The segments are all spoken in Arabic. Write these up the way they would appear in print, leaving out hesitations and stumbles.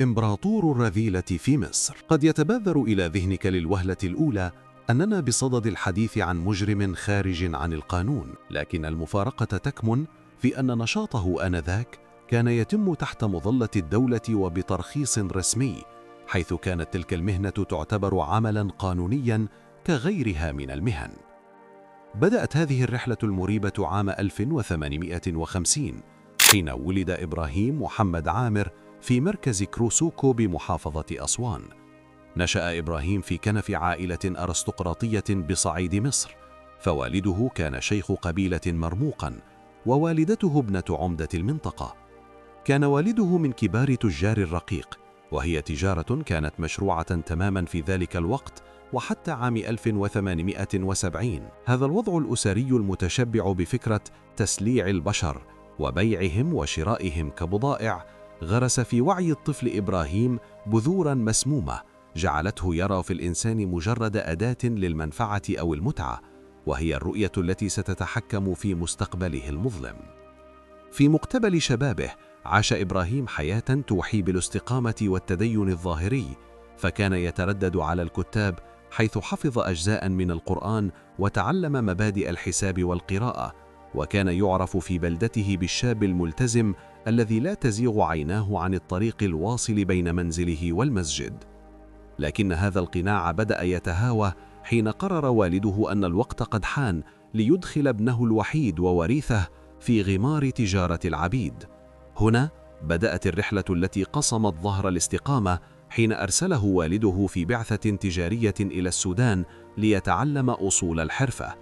إمبراطور الرذيلة في مصر. قد يتبادر إلى ذهنك للوهلة الأولى أننا بصدد الحديث عن مجرم خارج عن القانون، لكن المفارقة تكمن في أن نشاطه آنذاك كان يتم تحت مظلة الدولة وبترخيص رسمي، حيث كانت تلك المهنة تعتبر عملاً قانونياً كغيرها من المهن. بدأت هذه الرحلة المريبة عام 1850 حين ولد إبراهيم محمد عامر في مركز كروسوكو بمحافظة أسوان. نشأ إبراهيم في كنف عائلة أرستقراطية بصعيد مصر، فوالده كان شيخ قبيلة مرموقا ووالدته ابنة عمدة المنطقة. كان والده من كبار تجار الرقيق، وهي تجارة كانت مشروعة تماما في ذلك الوقت وحتى عام 1870. هذا الوضع الأسري المتشبع بفكرة تسليع البشر وبيعهم وشرائهم كبضائع غرس في وعي الطفل إبراهيم بذورا مسمومة جعلته يرى في الإنسان مجرد أداة للمنفعة أو المتعة، وهي الرؤية التي ستتحكم في مستقبله المظلم. في مقتبل شبابه عاش إبراهيم حياة توحي بالاستقامة والتدين الظاهري، فكان يتردد على الكتاب حيث حفظ أجزاء من القرآن وتعلم مبادئ الحساب والقراءة، وكان يعرف في بلدته بالشاب الملتزم الذي لا تزيغ عيناه عن الطريق الواصل بين منزله والمسجد. لكن هذا القناع بدأ يتهاوى حين قرر والده أن الوقت قد حان ليدخل ابنه الوحيد ووريثه في غمار تجارة العبيد. هنا بدأت الرحلة التي قصمت ظهر الاستقامة حين أرسله والده في بعثة تجارية إلى السودان ليتعلم أصول الحرفة.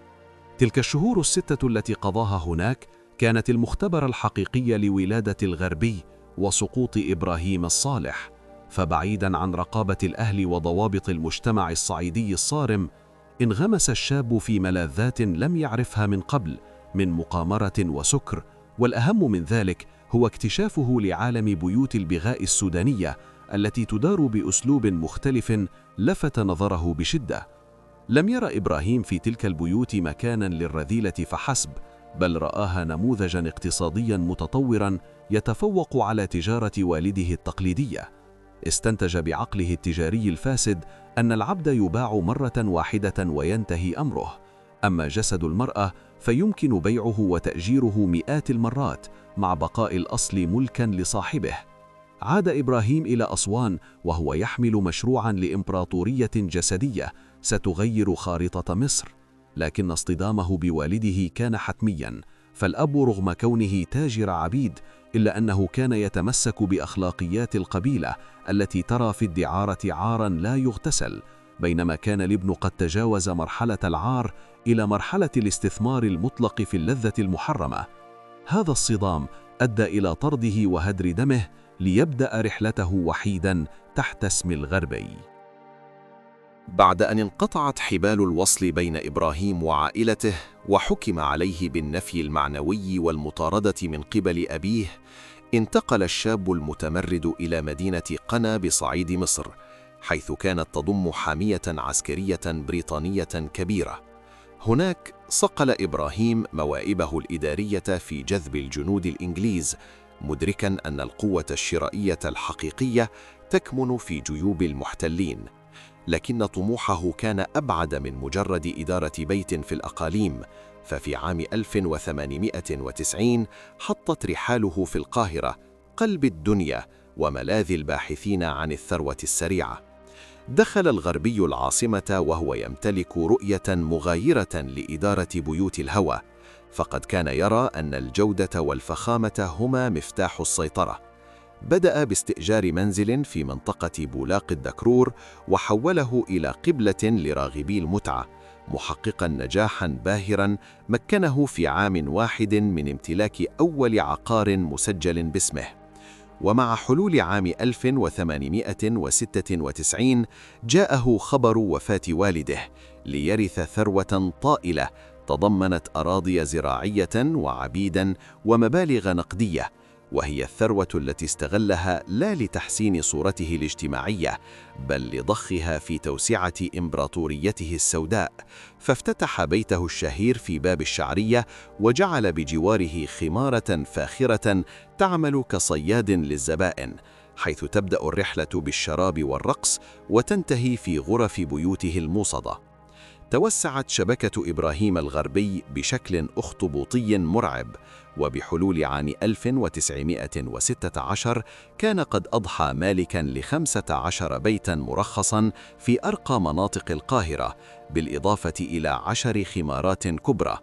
تلك الشهور الستة التي قضاها هناك كانت المختبر الحقيقي لولادة الغربي وسقوط إبراهيم الصالح، فبعيداً عن رقابة الأهل وضوابط المجتمع الصعيدي الصارم، انغمس الشاب في ملاذات لم يعرفها من قبل من مقامرة وسكر، والأهم من ذلك هو اكتشافه لعالم بيوت البغاء السودانية التي تدار بأسلوب مختلف لفت نظره بشدة. لم يرى إبراهيم في تلك البيوت مكاناً للرذيلة فحسب، بل رآها نموذجاً اقتصادياً متطوراً يتفوق على تجارة والده التقليدية. استنتج بعقله التجاري الفاسد أن العبد يباع مرة واحدة وينتهي أمره، أما جسد المرأة فيمكن بيعه وتأجيره مئات المرات مع بقاء الأصل ملكاً لصاحبه. عاد إبراهيم إلى أسوان وهو يحمل مشروعاً لإمبراطورية جسدية ستغير خارطة مصر، لكن اصطدامه بوالده كان حتمياً، فالأب رغم كونه تاجر عبيد إلا أنه كان يتمسك بأخلاقيات القبيلة التي ترى في الدعارة عاراً لا يغتسل، بينما كان الابن قد تجاوز مرحلة العار إلى مرحلة الاستثمار المطلق في اللذة المحرمة. هذا الصدام أدى إلى طرده وهدر دمه ليبدأ رحلته وحيداً تحت اسم الغربي. بعد أن انقطعت حبال الوصل بين إبراهيم وعائلته وحكم عليه بالنفي المعنوي والمطاردة من قبل أبيه، انتقل الشاب المتمرد إلى مدينة قنا بصعيد مصر، حيث كانت تضم حامية عسكرية بريطانية كبيرة. هناك صقل إبراهيم مواهبه الإدارية في جذب الجنود الإنجليز، مدركاً أن القوة الشرائية الحقيقية تكمن في جيوب المحتلين. لكن طموحه كان أبعد من مجرد إدارة بيت في الأقاليم، ففي عام 1890 حطت رحاله في القاهرة، قلب الدنيا وملاذ الباحثين عن الثروة السريعة. دخل الغربي العاصمة وهو يمتلك رؤية مغايرة لإدارة بيوت الهوى، فقد كان يرى أن الجودة والفخامة هما مفتاح السيطرة. بدأ باستئجار منزل في منطقة بولاق الدكرور وحوله إلى قبلة لراغبي المتعة، محققاً نجاحاً باهراً مكنه في عام واحد من امتلاك أول عقار مسجل باسمه. ومع حلول عام 1896 جاءه خبر وفاة والده ليرث ثروة طائلة تضمنت أراضي زراعية وعبيداً ومبالغ نقدية، وهي الثروة التي استغلها لا لتحسين صورته الاجتماعية بل لضخها في توسعة إمبراطوريته السوداء، فافتتح بيته الشهير في باب الشعرية وجعل بجواره خمارة فاخرة تعمل كصياد للزبائن، حيث تبدأ الرحلة بالشراب والرقص وتنتهي في غرف بيوته الموصدة. توسعت شبكة إبراهيم الغربي بشكل أخطبوطي مرعب، وبحلول عام 1916 كان قد أضحى مالكاً ل15 بيتاً مرخصاً في أرقى مناطق القاهرة، بالإضافة إلى 10 خمارات كبرى.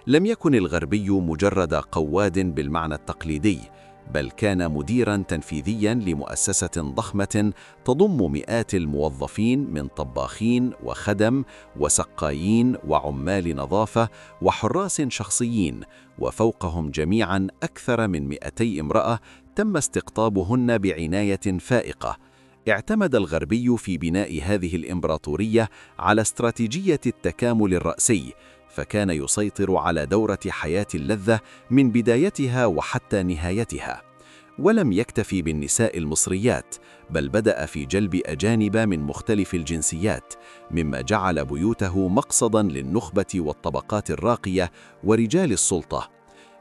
لم يكن الغربي مجرد قواد بالمعنى التقليدي، بل كان مديراً تنفيذياً لمؤسسة ضخمة تضم مئات الموظفين من طباخين وخدم وسقايين وعمال نظافة وحراس شخصيين، وفوقهم جميعاً أكثر من 200 امرأة تم استقطابهن بعناية فائقة. اعتمد الغربي في بناء هذه الإمبراطورية على استراتيجية التكامل الرأسي، فكان يسيطر على دورة حياة اللذة من بدايتها وحتى نهايتها. ولم يكتفي بالنساء المصريات، بل بدأ في جلب أجانب من مختلف الجنسيات، مما جعل بيوته مقصداً للنخبة والطبقات الراقية ورجال السلطة.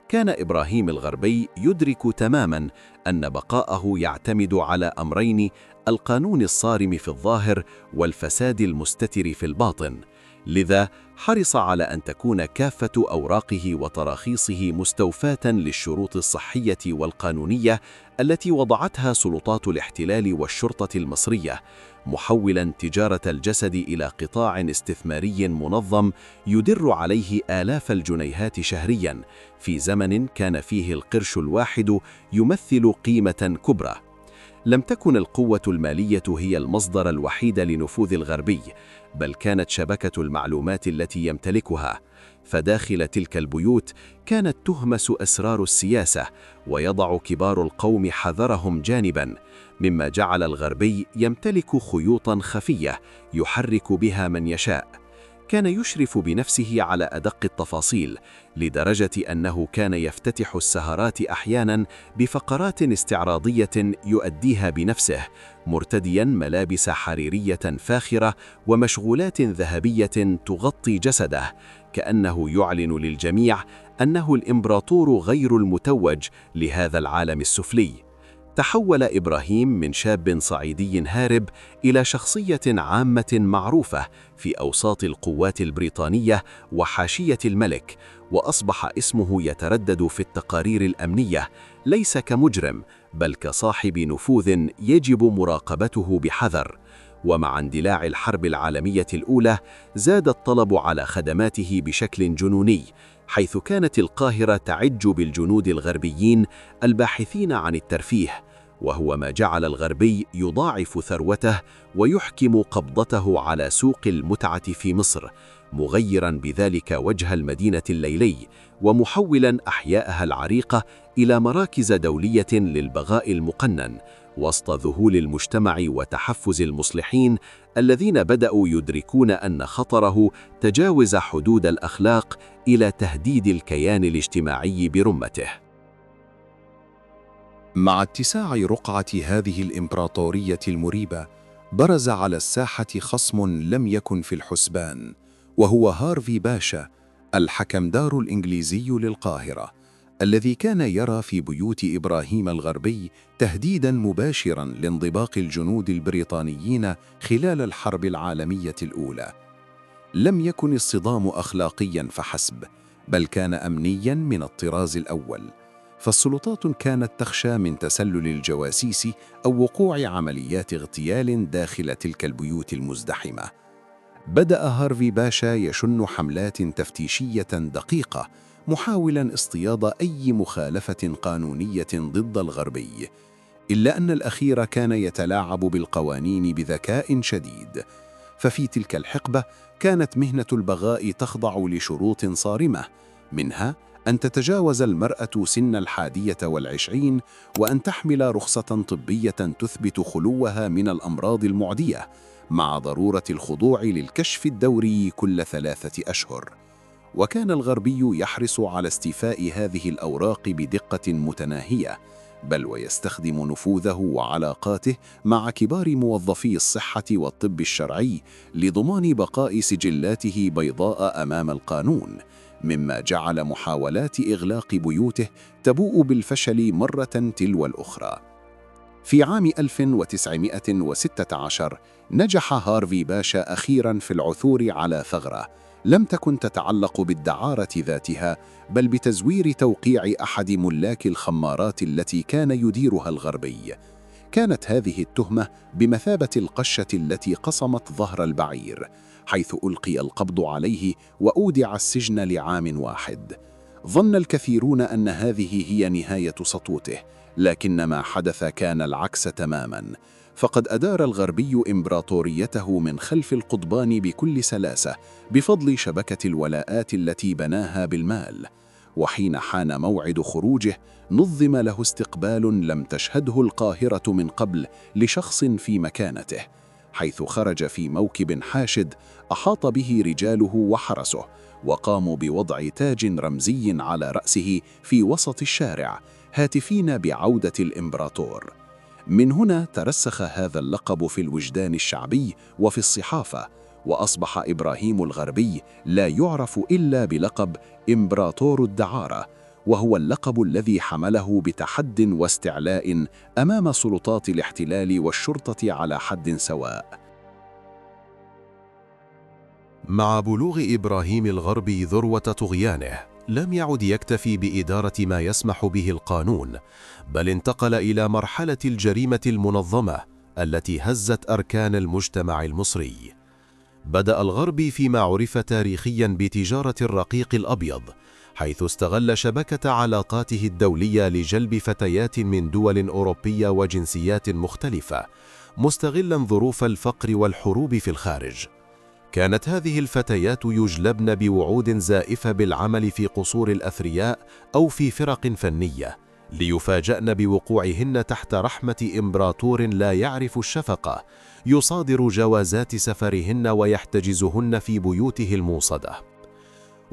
كان إبراهيم الغربي يدرك تماماً أن بقاءه يعتمد على أمرين: القانون الصارم في الظاهر والفساد المستتر في الباطن. لذا حرص على أن تكون كافة أوراقه وتراخيصه مستوفاة للشروط الصحية والقانونية التي وضعتها سلطات الاحتلال والشرطة المصرية، محولاً تجارة الجسد إلى قطاع استثماري منظم يدر عليه آلاف الجنيهات شهرياً، في زمن كان فيه القرش الواحد يمثل قيمة كبرى. لم تكن القوة المالية هي المصدر الوحيد لنفوذ الغربي، بل كانت شبكة المعلومات التي يمتلكها. فداخل تلك البيوت كانت تهمس أسرار السياسة، ويضع كبار القوم حذرهم جانباً، مما جعل الغربي يمتلك خيوطاً خفية يحرك بها من يشاء. كان يشرف بنفسه على أدق التفاصيل، لدرجة أنه كان يفتتح السهرات أحياناً بفقرات استعراضية يؤديها بنفسه، مرتدياً ملابس حريرية فاخرة ومشغولات ذهبية تغطي جسده، كأنه يعلن للجميع أنه الإمبراطور غير المتوج لهذا العالم السفلي. تحول إبراهيم من شاب صعيدي هارب إلى شخصية عامة معروفة في أوساط القوات البريطانية وحاشية الملك، وأصبح اسمه يتردد في التقارير الأمنية ليس كمجرم، بل كصاحب نفوذ يجب مراقبته بحذر. ومع اندلاع الحرب العالمية الأولى زاد الطلب على خدماته بشكل جنوني، حيث كانت القاهرة تعج بالجنود الغربيين الباحثين عن الترفيه، وهو ما جعل الغربي يضاعف ثروته ويحكم قبضته على سوق المتعة في مصر، مغيراً بذلك وجه المدينة الليلي، ومحولاً أحياءها العريقة إلى مراكز دولية للبغاء المقنن، وسط ذهول المجتمع وتحفز المصلحين الذين بدأوا يدركون أن خطره تجاوز حدود الأخلاق إلى تهديد الكيان الاجتماعي برمته. مع اتساع رقعة هذه الإمبراطورية المريبة، برز على الساحة خصم لم يكن في الحسبان، وهو هارفي باشا، الحكمدار الإنجليزي للقاهرة، الذي كان يرى في بيوت إبراهيم الغربي تهديداً مباشراً لانضباق الجنود البريطانيين خلال الحرب العالمية الأولى. لم يكن الصدام أخلاقياً فحسب، بل كان أمنياً من الطراز الأول، فالسلطات كانت تخشى من تسلل الجواسيس أو وقوع عمليات اغتيال داخل تلك البيوت المزدحمة. بدأ هارفي باشا يشن حملات تفتيشية دقيقة، محاولاً اصطياد أي مخالفة قانونية ضد الغربي، إلا أن الأخير كان يتلاعب بالقوانين بذكاء شديد. ففي تلك الحقبة كانت مهنة البغاء تخضع لشروط صارمة، منها أن تتجاوز المرأة سن 21 وأن تحمل رخصة طبية تثبت خلوها من الأمراض المعدية، مع ضرورة الخضوع للكشف الدوري كل 3 أشهر. وكان الغربي يحرص على استيفاء هذه الأوراق بدقة متناهية، بل ويستخدم نفوذه وعلاقاته مع كبار موظفي الصحة والطب الشرعي لضمان بقاء سجلاته بيضاء أمام القانون، مما جعل محاولات إغلاق بيوته تبوء بالفشل مرة تلو الأخرى. في عام 1916 نجح هارفي باشا أخيراً في العثور على ثغرة لم تكن تتعلق بالدعارة ذاتها، بل بتزوير توقيع أحد ملاك الخمارات التي كان يديرها الغربي. كانت هذه التهمة بمثابة القشة التي قصمت ظهر البعير، حيث ألقي القبض عليه وأودع السجن لعام واحد. ظن الكثيرون أن هذه هي نهاية سطوته، لكن ما حدث كان العكس تماماً، فقد أدار الغربي إمبراطوريته من خلف القضبان بكل سلاسة بفضل شبكة الولاءات التي بناها بالمال. وحين حان موعد خروجه نظم له استقبال لم تشهده القاهرة من قبل لشخص في مكانته، حيث خرج في موكب حاشد أحاط به رجاله وحرسه، وقاموا بوضع تاج رمزي على رأسه في وسط الشارع هاتفين بعودة الإمبراطور. من هنا ترسخ هذا اللقب في الوجدان الشعبي وفي الصحافة، وأصبح إبراهيم الغربي لا يعرف إلا بلقب إمبراطور الدعارة، وهو اللقب الذي حمله بتحد واستعلاء أمام سلطات الاحتلال والشرطة على حد سواء. مع بلوغ إبراهيم الغربي ذروة طغيانه، لم يعد يكتفي بإدارة ما يسمح به القانون، بل انتقل إلى مرحلة الجريمة المنظمة التي هزت أركان المجتمع المصري. بدأ الغربي فيما عرف تاريخياً بتجارة الرقيق الأبيض، حيث استغل شبكة علاقاته الدولية لجلب فتيات من دول أوروبية وجنسيات مختلفة، مستغلاً ظروف الفقر والحروب في الخارج. كانت هذه الفتيات يجلبن بوعود زائفة بالعمل في قصور الأثرياء أو في فرق فنية، ليفاجأن بوقوعهن تحت رحمة إمبراطور لا يعرف الشفقة، يصادر جوازات سفرهن ويحتجزهن في بيوته الموصدة.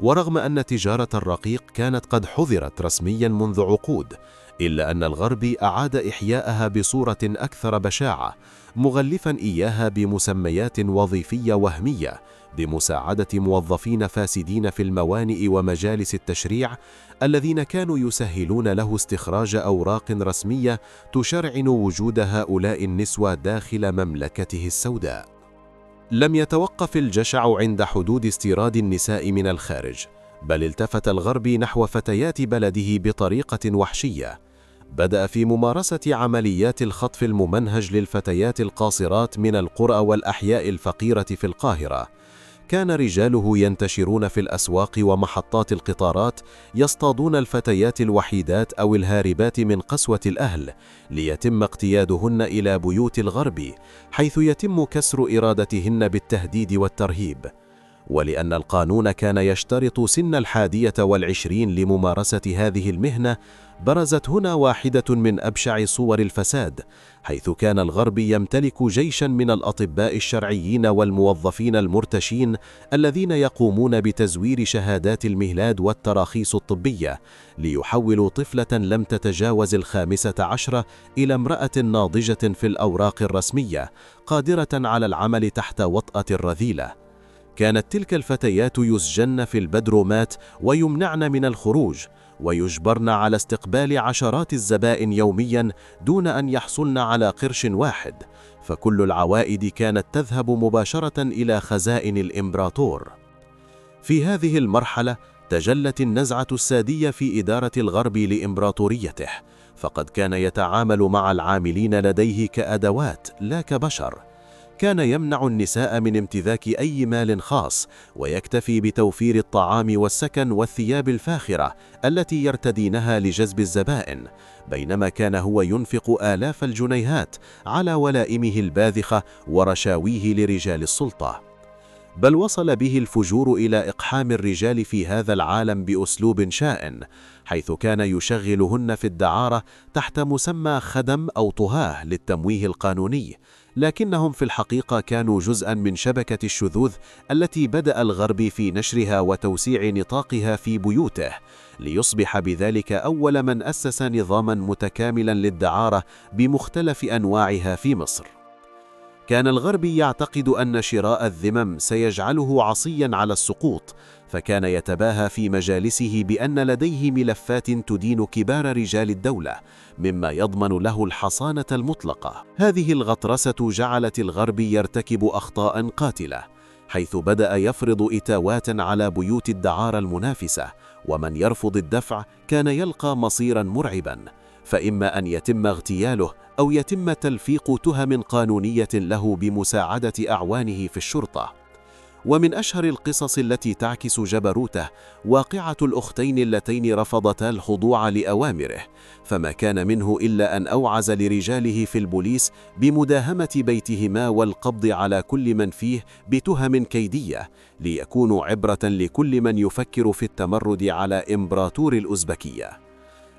ورغم أن تجارة الرقيق كانت قد حظرت رسمياً منذ عقود، إلا أن الغرب أعاد إحياءها بصورة أكثر بشاعة، مغلفاً إياها بمسميات وظيفية وهمية بمساعدة موظفين فاسدين في الموانئ ومجالس التشريع، الذين كانوا يسهلون له استخراج أوراق رسمية تشرعن وجود هؤلاء النسوة داخل مملكته السوداء. لم يتوقف الجشع عند حدود استيراد النساء من الخارج، بل التفت الغرب نحو فتيات بلده بطريقة وحشية. بدأ في ممارسة عمليات الخطف الممنهج للفتيات القاصرات من القرى والأحياء الفقيرة في القاهرة. كان رجاله ينتشرون في الأسواق ومحطات القطارات، يصطادون الفتيات الوحيدات أو الهاربات من قسوة الأهل، ليتم اقتيادهن إلى بيوت الغرب، حيث يتم كسر إرادتهن بالتهديد والترهيب. ولأن القانون كان يشترط سن 21 لممارسة هذه المهنة، برزت هنا واحدة من أبشع صور الفساد، حيث كان الغرب يمتلك جيشاً من الأطباء الشرعيين والموظفين المرتشين الذين يقومون بتزوير شهادات الميلاد والتراخيص الطبية، ليحولوا طفلة لم تتجاوز 15 إلى امرأة ناضجة في الأوراق الرسمية، قادرة على العمل تحت وطأة الرذيلة. كانت تلك الفتيات يسجن في البدرومات ويمنعن من الخروج، ويجبرن على استقبال عشرات الزبائن يومياً دون أن يحصلن على قرش واحد، فكل العوائد كانت تذهب مباشرة إلى خزائن الإمبراطور. في هذه المرحلة تجلت النزعة السادية في إدارة الغرب لإمبراطوريته، فقد كان يتعامل مع العاملين لديه كأدوات لا كبشر. كان يمنع النساء من امتلاك أي مال خاص، ويكتفي بتوفير الطعام والسكن والثياب الفاخرة التي يرتدينها لجذب الزبائن، بينما كان هو ينفق آلاف الجنيهات على ولائمه الباذخة ورشاويه لرجال السلطة. بل وصل به الفجور إلى إقحام الرجال في هذا العالم بأسلوب شائن، حيث كان يشغلهن في الدعارة تحت مسمى خدم أو طهاة للتمويه القانوني، لكنهم في الحقيقة كانوا جزءاً من شبكة الشذوذ التي بدأ الغرب في نشرها وتوسيع نطاقها في بيوته، ليصبح بذلك أول من أسس نظاماً متكاملاً للدعارة بمختلف أنواعها في مصر. كان الغرب يعتقد أن شراء الذمم سيجعله عصياً على السقوط، فكان يتباهى في مجالسه بأن لديه ملفات تدين كبار رجال الدولة، مما يضمن له الحصانة المطلقة. هذه الغطرسة جعلت الغرب يرتكب أخطاء قاتلة، حيث بدأ يفرض إتاوات على بيوت الدعارة المنافسة، ومن يرفض الدفع كان يلقى مصيراً مرعباً، فإما أن يتم اغتياله أو يتم تلفيق تهم قانونية له بمساعدة أعوانه في الشرطة. ومن أشهر القصص التي تعكس جبروته واقعة الأختين اللتين رفضتا الخضوع لأوامره، فما كان منه إلا أن أوعز لرجاله في البوليس بمداهمة بيتهما والقبض على كل من فيه بتهم كيدية، ليكونوا عبرة لكل من يفكر في التمرد على إمبراطور الأوزبكية.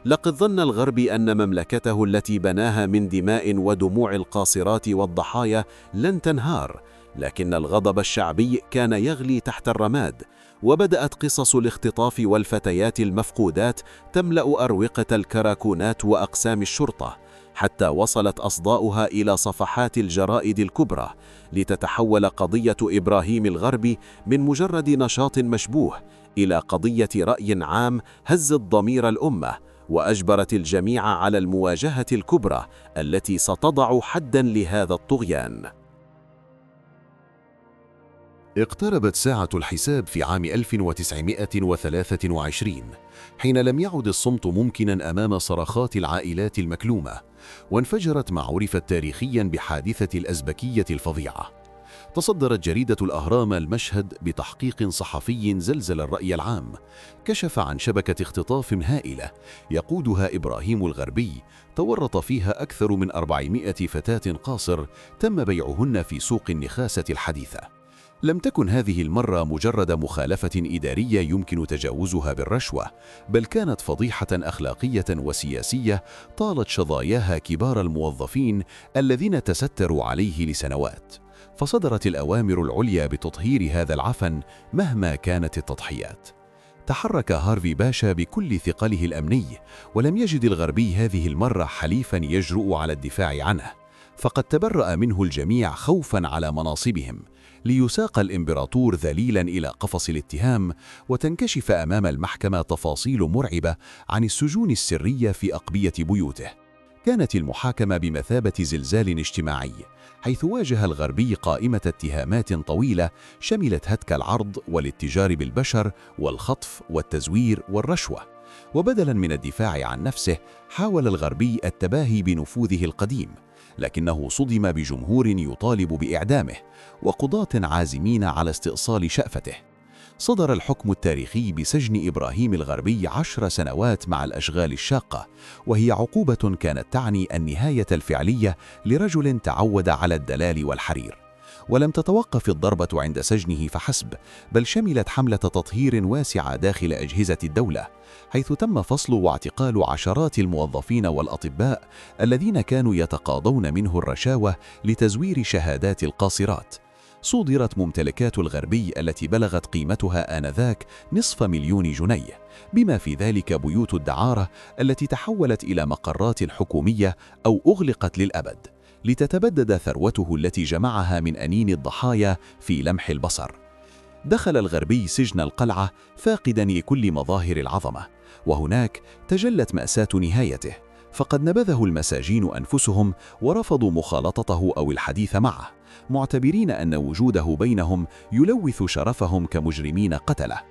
لقد ظن الغرب أن مملكته التي بناها من دماء ودموع القاصرات والضحايا لن تنهار، لكن الغضب الشعبي كان يغلي تحت الرماد، وبدأت قصص الاختطاف والفتيات المفقودات تملأ أروقة الكراكونات وأقسام الشرطة، حتى وصلت أصداؤها إلى صفحات الجرائد الكبرى، لتتحول قضية إبراهيم الغربي من مجرد نشاط مشبوه إلى قضية رأي عام هزت ضمير الأمة، وأجبرت الجميع على المواجهة الكبرى التي ستضع حداً لهذا الطغيان. اقتربت ساعة الحساب في عام 1923، حين لم يعد الصمت ممكناً أمام صرخات العائلات المكلومة، وانفجرت ما عرفت تاريخياً بحادثة الأزبكية الفظيعة. تصدرت جريدة الأهرام المشهد بتحقيق صحفي زلزل الرأي العام، كشف عن شبكة اختطاف هائلة يقودها إبراهيم الغربي، تورط فيها أكثر من 400 فتاة قاصر تم بيعهن في سوق النخاسة الحديثة. لم تكن هذه المرة مجرد مخالفة إدارية يمكن تجاوزها بالرشوة، بل كانت فضيحة أخلاقية وسياسية طالت شظاياها كبار الموظفين الذين تستروا عليه لسنوات. فصدرت الأوامر العليا بتطهير هذا العفن مهما كانت التضحيات. تحرك هارفي باشا بكل ثقله الأمني، ولم يجد الغربي هذه المرة حليفاً يجرؤ على الدفاع عنه، فقد تبرأ منه الجميع خوفاً على مناصبهم، ليساق الإمبراطور ذليلاً إلى قفص الاتهام، وتنكشف أمام المحكمة تفاصيل مرعبة عن السجون السرية في أقبية بيوته. كانت المحاكمة بمثابة زلزال اجتماعي، حيث واجه الغربي قائمة اتهامات طويلة شملت هتك العرض والاتجار بالبشر والخطف والتزوير والرشوة. وبدلاً من الدفاع عن نفسه، حاول الغربي التباهي بنفوذه القديم، لكنه صدم بجمهور يطالب بإعدامه وقضاة عازمين على استئصال شأفته. صدر الحكم التاريخي بسجن إبراهيم الغربي 10 سنوات مع الأشغال الشاقة، وهي عقوبة كانت تعني النهاية الفعلية لرجل تعود على الدلال والحرير. ولم تتوقف الضربة عند سجنه فحسب، بل شملت حملة تطهير واسعة داخل أجهزة الدولة، حيث تم فصل واعتقال عشرات الموظفين والأطباء الذين كانوا يتقاضون منه الرشاوى لتزوير شهادات القاصرات. صودرت ممتلكات الغربي التي بلغت قيمتها آنذاك 500,000 جنيه، بما في ذلك بيوت الدعارة التي تحولت إلى مقرات حكومية أو أغلقت للأبد، لتتبدد ثروته التي جمعها من أنين الضحايا في لمح البصر. دخل الغربي سجن القلعة فاقداً لكل مظاهر العظمة، وهناك تجلت مأساة نهايته، فقد نبذه المساجين أنفسهم ورفضوا مخالطته أو الحديث معه، معتبرين أن وجوده بينهم يلوث شرفهم كمجرمين قتله.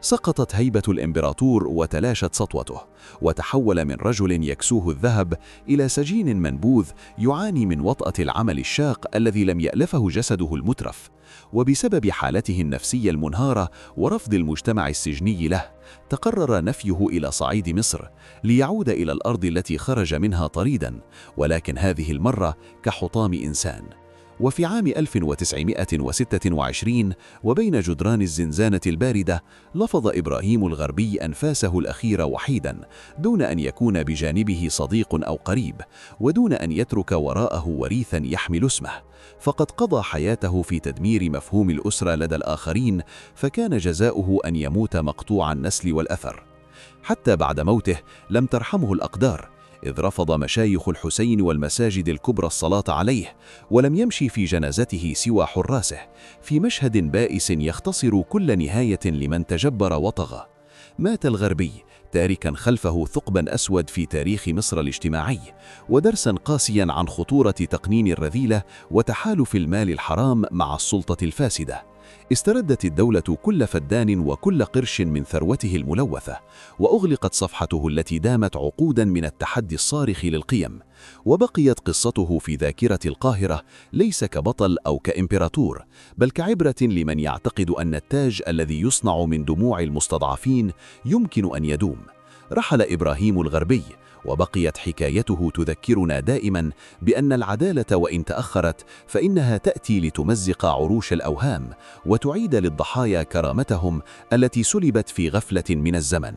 سقطت هيبة الإمبراطور وتلاشت سطوته، وتحول من رجل يكسوه الذهب إلى سجين منبوذ يعاني من وطأة العمل الشاق الذي لم يألفه جسده المترف. وبسبب حالته النفسية المنهارة ورفض المجتمع السجني له، تقرر نفيه إلى صعيد مصر ليعود إلى الأرض التي خرج منها طريداً، ولكن هذه المرة كحطام إنسان. وفي عام 1926 وبين جدران الزنزانة الباردة، لفظ إبراهيم الغربي أنفاسه الأخيرة وحيداً، دون أن يكون بجانبه صديق أو قريب، ودون أن يترك وراءه وريثاً يحمل اسمه. فقد قضى حياته في تدمير مفهوم الأسرة لدى الآخرين، فكان جزاؤه أن يموت مقطوع النسل والأثر. حتى بعد موته لم ترحمه الأقدار، إذ رفض مشايخ الحسين والمساجد الكبرى الصلاة عليه، ولم يمشي في جنازته سوى حراسه، في مشهد بائس يختصر كل نهاية لمن تجبر وطغى. مات الغربي تاركا خلفه ثقبا أسود في تاريخ مصر الاجتماعي، ودرسا قاسيا عن خطورة تقنين الرذيلة وتحالف المال الحرام مع السلطة الفاسدة. استردت الدولة كل فدان وكل قرش من ثروته الملوثة، وأغلقت صفحته التي دامت عقودا من التحدي الصارخ للقيم، وبقيت قصته في ذاكرة القاهرة ليس كبطل أو كإمبراطور، بل كعبرة لمن يعتقد أن التاج الذي يصنع من دموع المستضعفين يمكن أن يدوم. رحل إبراهيم الغربي، وبقيت حكايته تذكرنا دائما بأن العدالة وإن تأخرت فإنها تأتي لتمزق عروش الأوهام، وتعيد للضحايا كرامتهم التي سلبت في غفلة من الزمن.